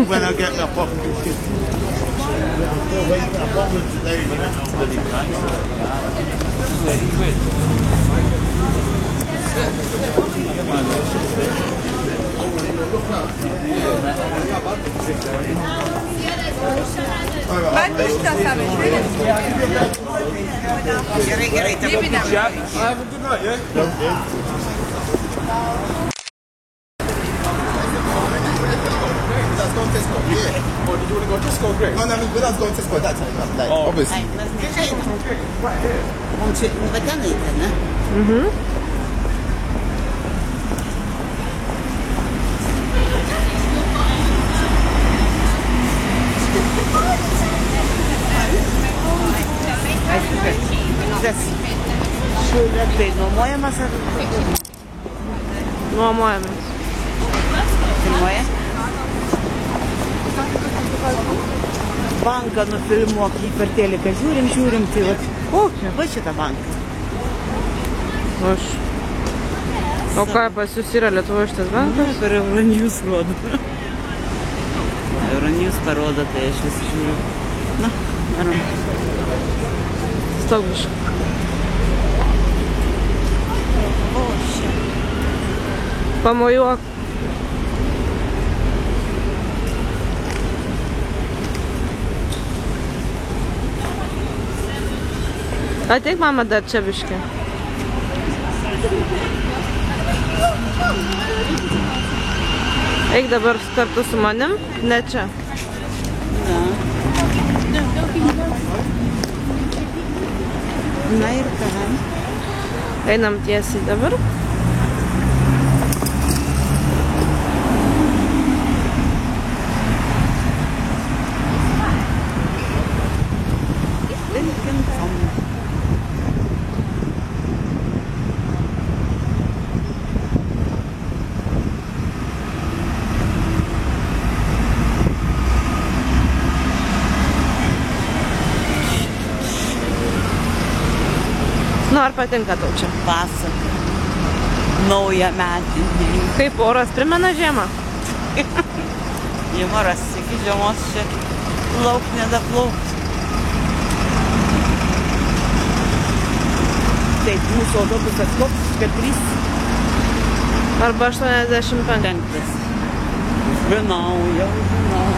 When I get my pocket. Still waiting for a bottle today, but it's bloody Tai nuomojamas ar? Nuomojamas. Filmuoja? Banką nufilmuok, jį per teliką žiūrim, tai va šitą banką. Aš. O ką, pas jūs yra Lietuvoje šitas bankas? Per Euronews rodo. Euronews parodo, tai aš vis žiūriu. Na, aram. Stok biškai. Pamojuok. Ateik, mama, dar čia biškai. Eik dabar kartu su manim, ne čia. Na ir ką? Einam tiesiai dabar. Nu, ar patinka tau čia? Pasaka. Nauja metinė. Kaip oras primena žiemą? Oras iki žiemos čia lauk nedaplaukt. Taip, mūsų autobusas koks, kad 3. Arba 85. Žinau, jau žinau.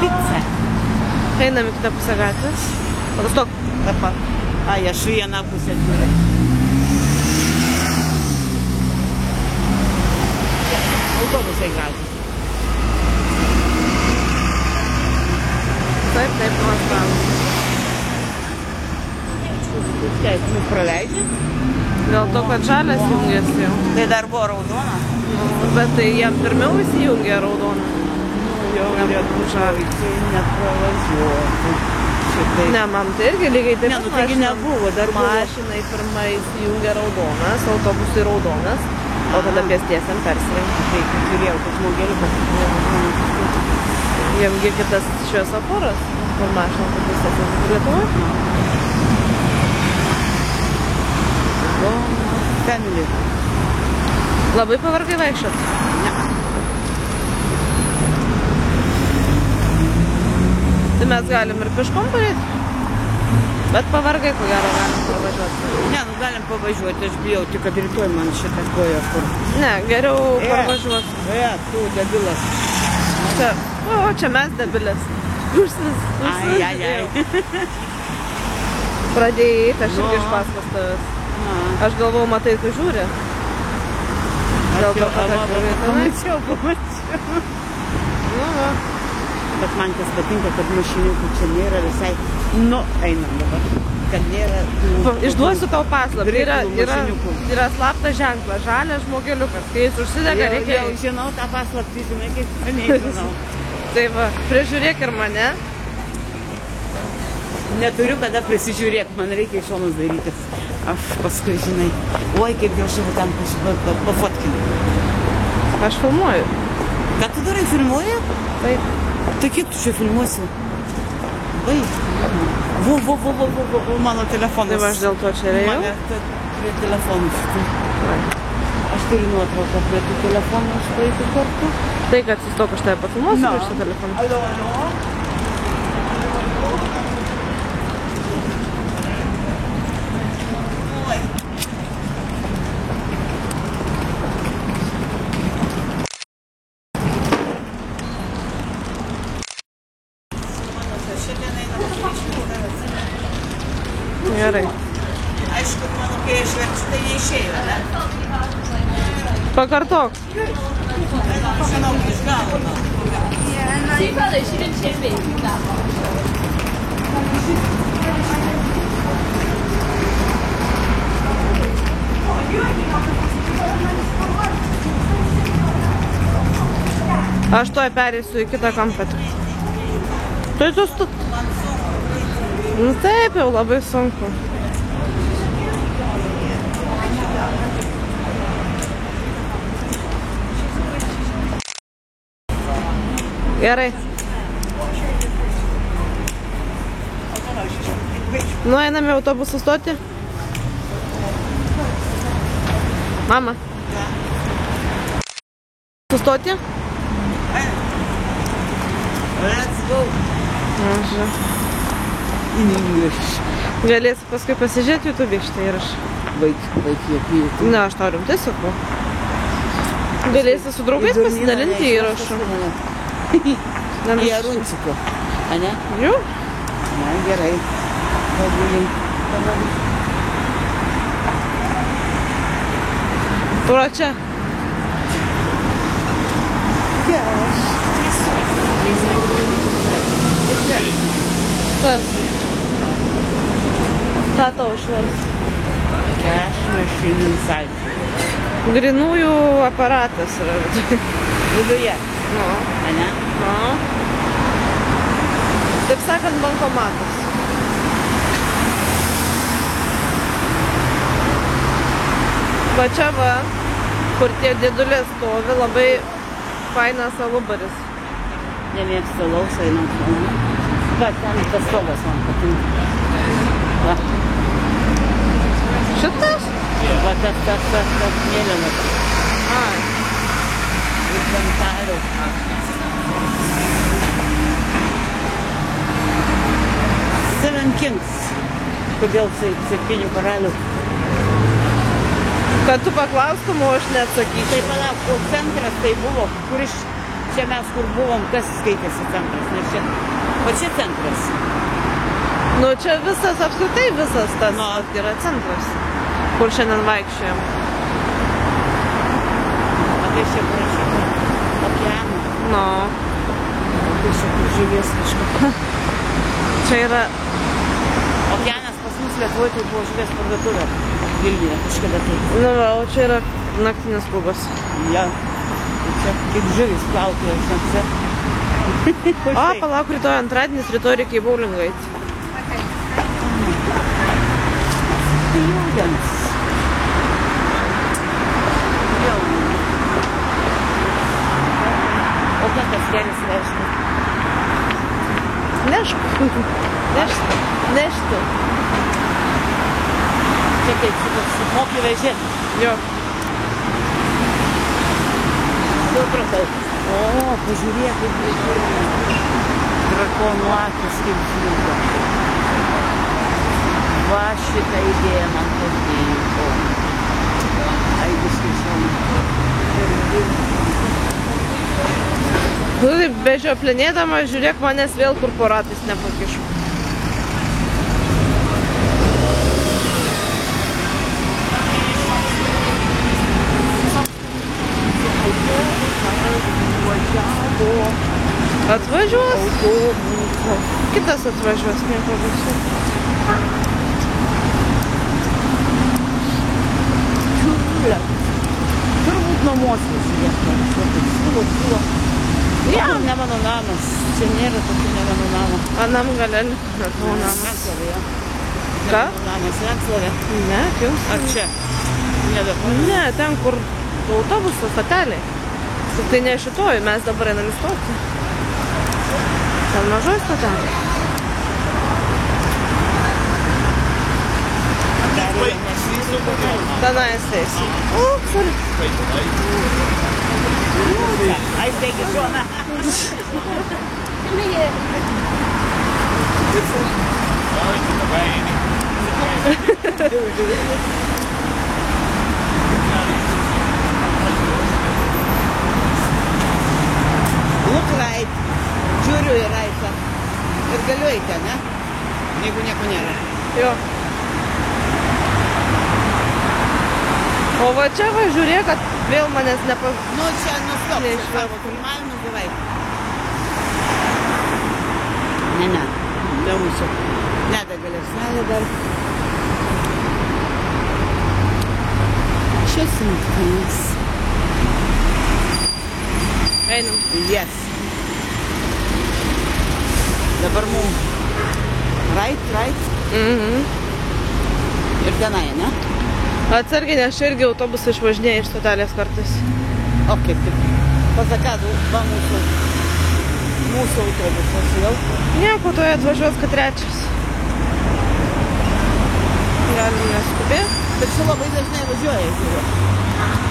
Pica. Einam į kitą pusę gatvės. O stok. Dabar. Ai, aš vieną pusę žiūrė. Autobusai gražūs. Taip, nuostabu. Taip, mus praleidžia. Dėl to, kad žalias jungiasi jau. Tai dar buvo raudona. Bet tai jam pirmiau įsijungė raudoną. Jau lietų žalį, tai nepravažiuotų. Ne, man tai irgi lygiai taip. Ne, nu taigi nebuvo, dar buvo. Mašinai pirmai įsijungė raudonas, autobusui raudonas, o tada pėstiesiam persirengti. Tai žiūrėjau, kad žmogeliukas. Jiems kitas šviesoforas, kur mašina autobusas Lietuvoje. Family. Labai pavargai vaikščiot? Ne. Tai mes galim ir piškom pareiti. Bet pavargai, ko gero, galim pavažiuoti. Ne, nu galim pavažiuoti, aš bijau, tik kad rytoj man šitą koją kur. Ne, geriau pavažiuoti. Tu debilas. Čia, o, čia mes debilas. Ai. Pradėjai eiti, aš irgi iš paskos tavęs. Aš galvau, matai, tu žiūri. Dėl to, kad aš žiūrėjau. Pamačiau. Bet man kas patinka, kad mašiniukų čia nėra visai. Nu, einam dabar. Kad nėra... Išduosiu tau paslaptį. Yra slaptas ženklas, žalias žmogeliukas. Kai jis užsidega, reikia... Jau žinau tą paslaptį, žinai, kaip nežinau. Tai va, prižiūrėk ir mane. Neturiu kada prisižiūrėti, man reikia iš šonus darytis. Aš paskui, žinai, oi, kaip jau šau ten pafotkinu. Aš filmuoju. Ką tu darai, filmuoji? Taip. Tai kiek tu čia filmuosi? Baig. Mano telefonas. Tai va, aš dėl to čia ir ėjau. Mane prie telefonų šitų. Aš turiu nuotrauką prie tų telefonų iš praeitų kartų. Tai, kad sustok, aš tave pafilmuosiu iš šitą telefoną. Alio. Gerai. Aišku, mano, kai aš verčiu, tai neišėjo, ne? Pakartok. Žinau, iš galo. Aš tuoj perėsiu į kitą kampą. Tai tu stot. Nu taip, jau labai sunku. Gerai. Nueiname į autobusų stotį. Mama. Sustoti? Let's go. Maža. In English. Galėsi paskui pasižiūrėti YouTube šitą įrašą. Vaikį. Ne, aš tau rimtai sakau. Galėsi su draugais pasidalinti įrašą. Į Arunciko. A ne? Jų? Na, gerai. Paguliai. Pro čia. Kas? Ką tau išvers? Cash machine inside. Grinųjų aparatas yra. Viduje. Nu. A ne? Nu. Taip sakant, bankomatas. Va čia va, kur tie dėdulės stovi, labai fainas alubaris. Nemėgstu alaus, einant žmonių. Va, ten tas stogas man patinka. Va. Šitas? Va, tas mėlynas. Ai. Ir dantarių. Seven Kings. Kodėl 7 karalių? Kad tu paklaustum, o aš neatsakyčiau. Tai palauk, o centras tai buvo, kur iš čia mes kur buvom, kas skaitėsi centras, nes čia, o čia centras. Nu, čia visas, apskritai visas tas Nu. yra centras, kur šiandien vaikščiojam. Apie čia parašyta okeaną. Nu, Apie čia kur žuvies kažkokia. čia yra, Okeanas pas mus Lietuvoje tai buvo žuvies parduotuvė. Vilniuje kažkada tai. nu, va, o čia yra naktinis klubas. Ja. Tai čia kaip žuvis plaukioja šiandien. O, palauk, rytoj antradienis, rytoj reikia į bowlingą eiti. Students. O ką tas kelias reiškia? Nešk. Nešti. Čia kaip moki vežėti. Jo. Supratau. O, pažiūrėk, kaip vežėti. Drakonų akis kaip žlugo. Va šitą idėją man patiko. Ai, diskusijom. Nu, taip, bežioplinėdama, žiūrėk, manęs vėl kur po ratais nepakišo. Atvažiuos? Kitas atvažiuos, nieko baisu. Turbūt namuose žiūrėk. Siūlo. Ja, ne mano namas. Čia nėra tokių ne mano namo. Anam galelį. Tavo namas. Venclovė, ja. Ką? Mano namas Venclovė. Ne, jums. Ar čia? Nedabar. Ne, ten kur autobuso stoteliai. Tik tai ne šitoj, mes dabar einam į stotį. Ten mažoj stotelė. žiūriu, nes visų kodėl. Tenais eisi. O, sorry. Ai, taigi, žona. Look right. Žiūriu į raitą. Ir galiu eiti, ne? Jeigu nieko nėra. Jo. O va čia va žiūrėk, kad vėl manęs nepa... Nu, čia nustop. Neišvėvo. Filmavimas beveik. Ne. Dėl mūsų. Nedagalės salė dar. Čia simtinis. Einam. Yes. Dabar mum right. Ir tenai, ne? Atsargiai, nes čia irgi autobusai išvažinėja iš stotelės kartais. O kaip tik. Pasakadu, va mūsų autobusas jau. Nieko, toje atvažiuos, kad trečias. Galim neskubėti. Bet čia labai dažnai važiuoja, žiūriu.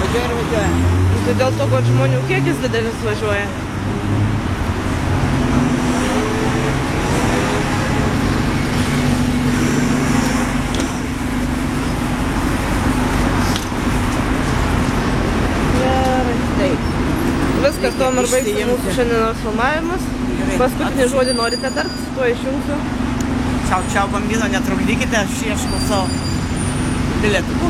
Važiuoja. Tai dėl to, kad žmonių kiekis didelis važiuoja. Viskas, tuom ir baigsiu mūsų šiandienos filmavimas. Paskutinį žodį norite tarti, tuo išjungsiu. Čiau, bambino, netrukdykite, aš ieškau savo bilietukų.